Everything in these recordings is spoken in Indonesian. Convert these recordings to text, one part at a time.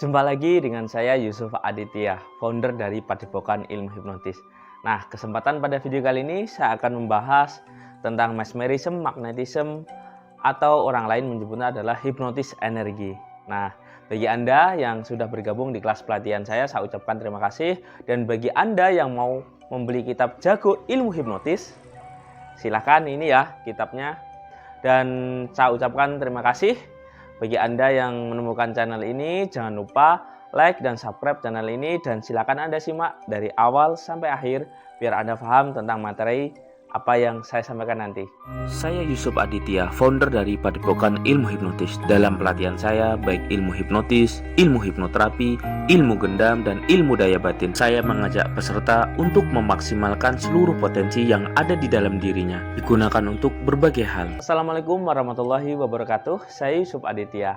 Jumpa lagi dengan saya Yusuf Aditya, founder dari Padepokan Ilmu Hipnotis. Nah, kesempatan pada video kali ini saya akan membahas tentang mesmerism, magnetism, atau orang lain menyebutnya adalah hipnotis energi. Nah, bagi Anda yang sudah bergabung di kelas pelatihan saya ucapkan terima kasih. Dan bagi Anda yang mau membeli kitab Jago Ilmu Hipnotis, silahkan ini ya kitabnya. Dan saya ucapkan terima kasih. Bagi Anda yang menemukan channel ini, jangan lupa like dan subscribe channel ini. Dan silakan Anda simak dari awal sampai akhir biar Anda paham tentang materi apa yang saya sampaikan nanti. Saya Yusuf Aditya, founder dari Padepokan Ilmu Hipnotis. Dalam pelatihan saya, baik ilmu hipnotis, ilmu hipnoterapi, ilmu gendam, dan ilmu daya batin, saya mengajak peserta untuk memaksimalkan seluruh potensi yang ada di dalam dirinya, digunakan untuk berbagai hal. Assalamualaikum warahmatullahi wabarakatuh. Saya Yusuf Aditya,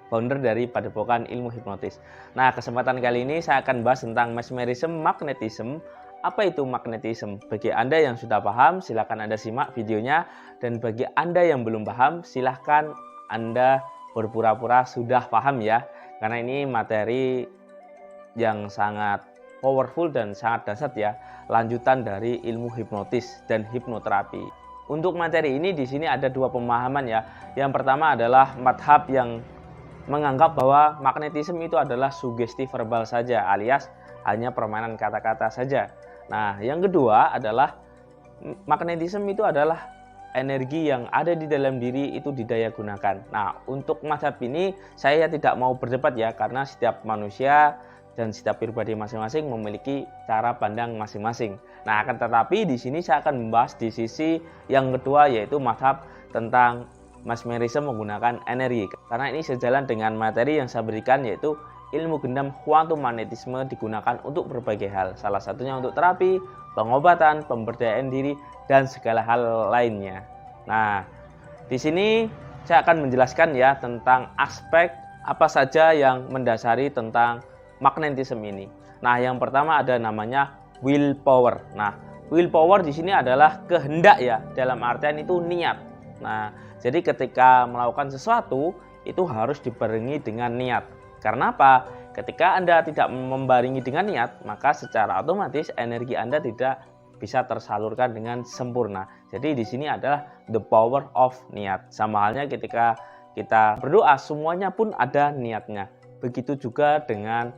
founder dari Padepokan Ilmu Hipnotis. Nah, kesempatan kali ini saya akan bahas tentang mesmerism, magnetism. Apa itu magnetism? Bagi Anda yang sudah paham, silahkan Anda simak videonya. Dan bagi Anda yang belum paham, silahkan Anda berpura-pura sudah paham ya. Karena ini materi yang sangat powerful dan sangat dahsyat ya. Lanjutan dari ilmu hipnotis dan hipnoterapi. Untuk materi ini di sini ada dua pemahaman ya. Yang pertama adalah madhab yang menganggap bahwa magnetism itu adalah sugesti verbal saja, alias hanya permainan kata-kata saja. Nah, yang kedua adalah magnetism itu adalah energi yang ada di dalam diri itu didaya gunakan. Nah, untuk mazhab ini saya tidak mau berdebat ya, karena setiap manusia dan setiap pribadi masing-masing memiliki cara pandang masing-masing. Nah, akan tetapi di sini saya akan membahas di sisi yang kedua, yaitu mazhab tentang mesmerism menggunakan energi. Karena ini sejalan dengan materi yang saya berikan, yaitu ilmu gendam kuantum magnetisme digunakan untuk berbagai hal. Salah satunya untuk terapi, pengobatan, pemberdayaan diri, dan segala hal lainnya. Nah, di sini saya akan menjelaskan ya tentang aspek apa saja yang mendasari tentang magnetisme ini. Nah, yang pertama ada namanya willpower. Nah, willpower di sini adalah kehendak ya, dalam artian itu niat. Nah, jadi ketika melakukan sesuatu itu harus dibarengi dengan niat. Karena apa? Ketika Anda tidak membarengi dengan niat, maka secara otomatis energi Anda tidak bisa tersalurkan dengan sempurna. Jadi di sini adalah the power of niat. Sama halnya ketika kita berdoa, semuanya pun ada niatnya. Begitu juga dengan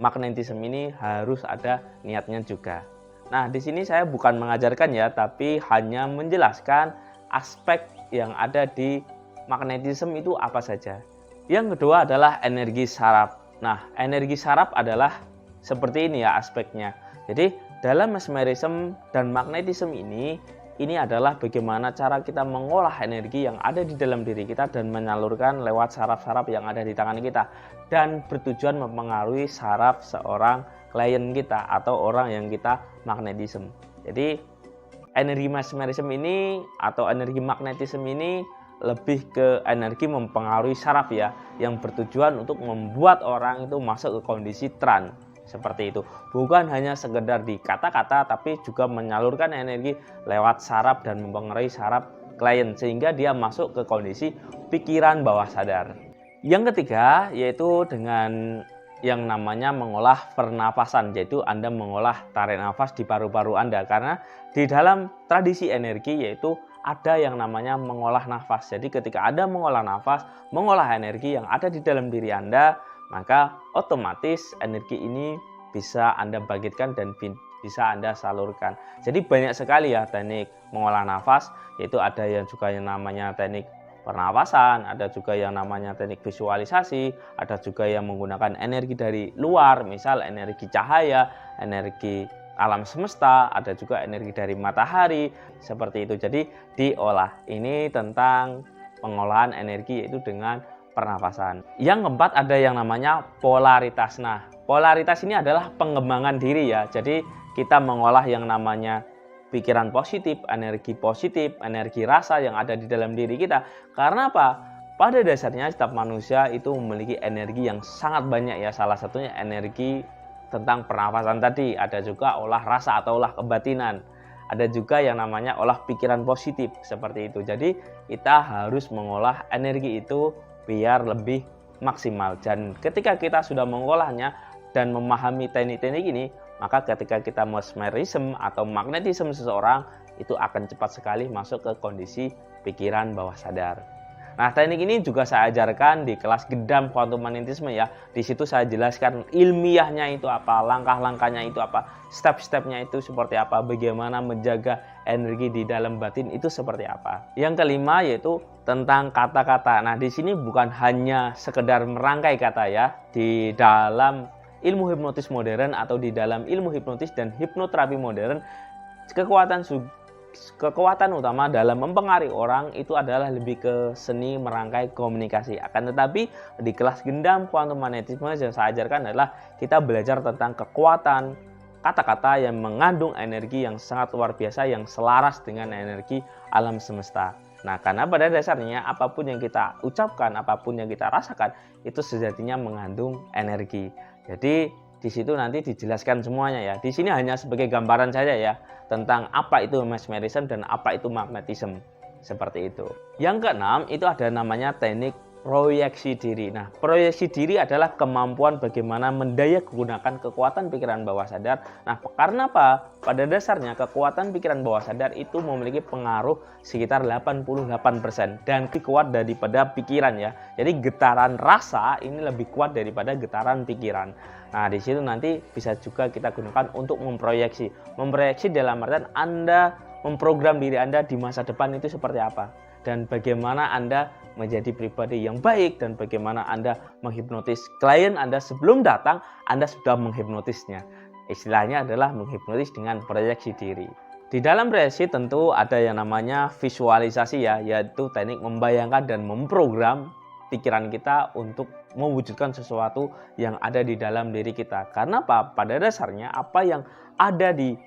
magnetisme ini harus ada niatnya juga. Nah, di sini saya bukan mengajarkan ya, tapi hanya menjelaskan aspek yang ada di magnetisme itu apa saja. Yang kedua adalah energi saraf. Nah, energi saraf adalah seperti ini ya aspeknya. Jadi dalam mesmerism dan magnetism ini adalah bagaimana cara kita mengolah energi yang ada di dalam diri kita dan menyalurkan lewat saraf-saraf yang ada di tangan kita, dan bertujuan mempengaruhi saraf seorang klien kita atau orang yang kita magnetism. Jadi energi mesmerism ini atau energi magnetism ini lebih ke energi mempengaruhi saraf ya, yang bertujuan untuk membuat orang itu masuk ke kondisi trance seperti itu. Bukan hanya sekedar di kata-kata, tapi juga menyalurkan energi lewat saraf dan mempengaruhi saraf klien sehingga dia masuk ke kondisi pikiran bawah sadar. Yang ketiga yaitu dengan yang namanya mengolah pernapasan, yaitu Anda mengolah tarik nafas di paru-paru Anda, karena di dalam tradisi energi yaitu ada yang namanya mengolah nafas. Jadi ketika Anda mengolah nafas, mengolah energi yang ada di dalam diri Anda, maka otomatis energi ini bisa Anda bangkitkan dan bisa Anda salurkan. Jadi banyak sekali ya teknik mengolah nafas, yaitu ada yang juga yang namanya teknik pernapasan, ada juga yang namanya teknik visualisasi, ada juga yang menggunakan energi dari luar, misal energi cahaya, energi alam semesta, ada juga energi dari matahari, seperti itu. Jadi diolah. Ini tentang pengolahan energi yaitu dengan pernapasan. Yang keempat ada yang namanya polaritas. Nah, polaritas ini adalah pengembangan diri ya. Jadi kita mengolah yang namanya pikiran positif, energi rasa yang ada di dalam diri kita. Karena apa? Pada dasarnya setiap manusia itu memiliki energi yang sangat banyak ya. Salah satunya energi tentang pernafasan tadi, ada juga olah rasa atau olah kebatinan, ada juga yang namanya olah pikiran positif seperti itu. Jadi kita harus mengolah energi itu biar lebih maksimal. Dan ketika kita sudah mengolahnya dan memahami teknik-teknik ini, maka ketika kita mesmerism atau magnetism seseorang, itu akan cepat sekali masuk ke kondisi pikiran bawah sadar. Nah, teknik ini juga saya ajarkan di kelas Gendam Quantum Magnetisme ya. Di situ saya jelaskan ilmiahnya itu apa, langkah-langkahnya itu apa, step-stepnya itu seperti apa, bagaimana menjaga energi di dalam batin itu seperti apa. Yang kelima yaitu tentang kata-kata. Nah, di sini bukan hanya sekedar merangkai kata ya. Di dalam ilmu hipnotis modern atau di dalam ilmu hipnotis dan hipnoterapi modern, kekuatan utama dalam mempengaruhi orang itu adalah lebih ke seni merangkai komunikasi. Akan tetapi di kelas Gendam Quantum Magnetisme yang saya ajarkan adalah kita belajar tentang kekuatan kata-kata yang mengandung energi yang sangat luar biasa, yang selaras dengan energi alam semesta. Nah, karena pada dasarnya apapun yang kita ucapkan, apapun yang kita rasakan, itu sejatinya mengandung energi. Jadi di situ nanti dijelaskan semuanya ya. Di sini hanya sebagai gambaran saja ya tentang apa itu mesmerism dan apa itu magnetism. Seperti itu. Yang keenam itu ada namanya teknik proyeksi diri. Nah, proyeksi diri adalah kemampuan bagaimana mendayagunakan kekuatan pikiran bawah sadar. Nah, karena apa? Pada dasarnya kekuatan pikiran bawah sadar itu memiliki pengaruh sekitar 88% dan lebih kuat daripada pikiran ya. Jadi getaran rasa ini lebih kuat daripada getaran pikiran. Nah, di situ nanti bisa juga kita gunakan untuk memproyeksi. Memproyeksi dalam artian Anda memprogram diri Anda di masa depan itu seperti apa. Dan bagaimana Anda menjadi pribadi yang baik dan bagaimana Anda menghipnotis klien Anda sebelum datang, Anda sudah menghipnotisnya. Istilahnya adalah menghipnotis dengan proyeksi diri. Di dalam proyeksi tentu ada yang namanya visualisasi ya, yaitu teknik membayangkan dan memprogram pikiran kita untuk mewujudkan sesuatu yang ada di dalam diri kita. Karena apa? Pada dasarnya apa yang ada di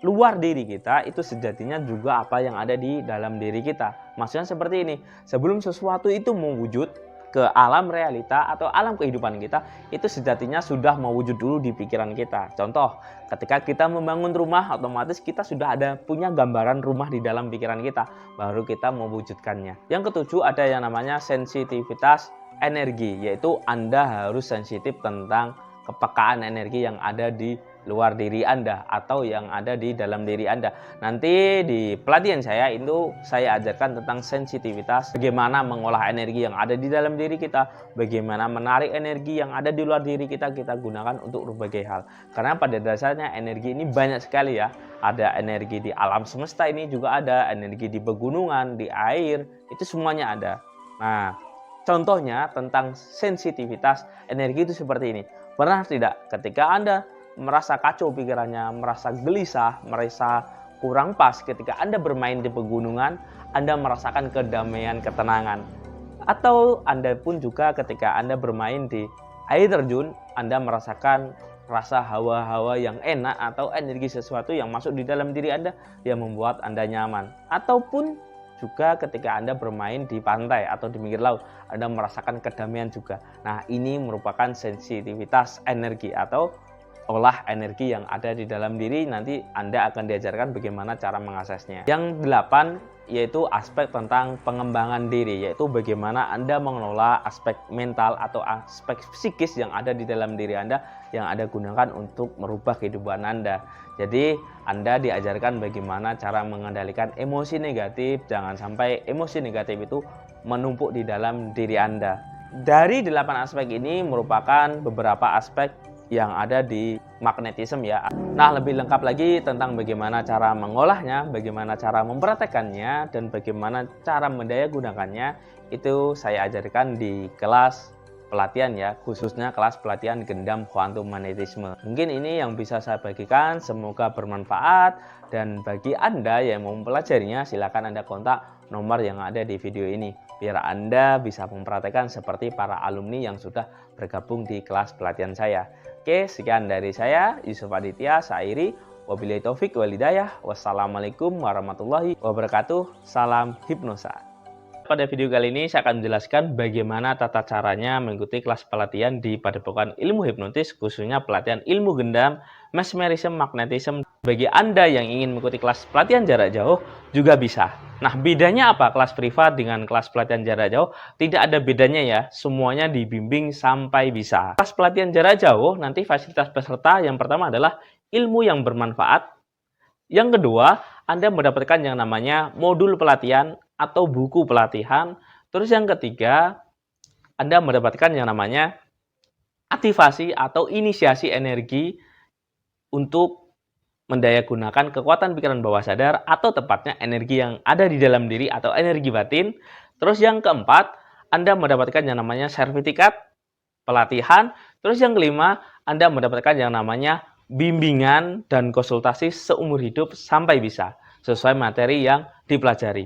luar diri kita itu sejatinya juga apa yang ada di dalam diri kita. Maksudnya seperti ini, sebelum sesuatu itu mewujud ke alam realita atau alam kehidupan kita, itu sejatinya sudah mewujud dulu di pikiran kita. Contoh, ketika kita membangun rumah, otomatis kita sudah ada punya gambaran rumah di dalam pikiran kita, baru kita mewujudkannya. Yang ketujuh ada yang namanya sensitivitas energi, yaitu Anda harus sensitif tentang kepekaan energi yang ada di luar diri Anda atau yang ada di dalam diri Anda. Nanti di pelatihan saya itu saya ajarkan tentang sensitivitas, bagaimana mengolah energi yang ada di dalam diri kita, bagaimana menarik energi yang ada di luar diri kita gunakan untuk berbagai hal. Karena pada dasarnya energi ini banyak sekali ya. Ada energi di alam semesta ini juga ada, energi di pegunungan, di air, itu semuanya ada. Nah, contohnya tentang sensitivitas energi itu seperti ini. Pernah tidak ketika Anda merasa kacau pikirannya, merasa gelisah, merasa kurang pas ketika Anda bermain di pegunungan, Anda merasakan kedamaian, ketenangan. Atau Anda pun juga ketika Anda bermain di air terjun, Anda merasakan rasa hawa-hawa yang enak atau energi sesuatu yang masuk di dalam diri Anda yang membuat Anda nyaman. Ataupun juga ketika Anda bermain di pantai atau di pinggir laut, Anda merasakan kedamaian juga. Nah, ini merupakan sensitivitas energi atau olah energi yang ada di dalam diri. Nanti Anda akan diajarkan bagaimana cara mengaksesnya. Yang 8 yaitu aspek tentang pengembangan diri, yaitu bagaimana Anda mengelola aspek mental atau aspek psikis yang ada di dalam diri Anda yang Anda gunakan untuk merubah kehidupan Anda. Jadi Anda diajarkan bagaimana cara mengendalikan emosi negatif, jangan sampai emosi negatif itu menumpuk di dalam diri Anda. Dari 8 aspek ini merupakan beberapa aspek yang ada di magnetism ya. Nah, lebih lengkap lagi tentang bagaimana cara mengolahnya, bagaimana cara mempraktekannya, dan bagaimana cara mendayagunakannya, itu saya ajarkan di kelas pelatihan ya, khususnya kelas pelatihan Gendam Quantum Magnetisme. Mungkin ini yang bisa saya bagikan, semoga bermanfaat, dan bagi Anda yang mau mempelajarinya silakan Anda kontak nomor yang ada di video ini biar Anda bisa mempraktekkan seperti para alumni yang sudah bergabung di kelas pelatihan saya. Oke, sekian dari saya, Yusuf Aditya Sairi. Wabillahi taufik wal hidayah. Wassalamualaikum warahmatullahi wabarakatuh. Salam hipnosa. Pada video kali ini saya akan menjelaskan bagaimana tata caranya mengikuti kelas pelatihan di Padepokan Ilmu Hipnotis, khususnya pelatihan ilmu gendam, mesmerism, magnetism, Bagi Anda yang ingin mengikuti kelas pelatihan jarak jauh juga bisa. Nah, bedanya apa kelas privat dengan kelas pelatihan jarak jauh? Tidak ada bedanya ya, semuanya dibimbing sampai bisa. Kelas pelatihan jarak jauh nanti fasilitas peserta yang pertama adalah ilmu yang bermanfaat. Yang kedua, Anda mendapatkan yang namanya modul pelatihan atau buku pelatihan. Terus yang ketiga, Anda mendapatkan yang namanya aktivasi atau inisiasi energi untuk mendayagunakan kekuatan pikiran bawah sadar atau tepatnya energi yang ada di dalam diri atau energi batin. Terus yang keempat, Anda mendapatkan yang namanya sertifikat pelatihan. Terus yang kelima, Anda mendapatkan yang namanya bimbingan dan konsultasi seumur hidup sampai bisa sesuai materi yang dipelajari.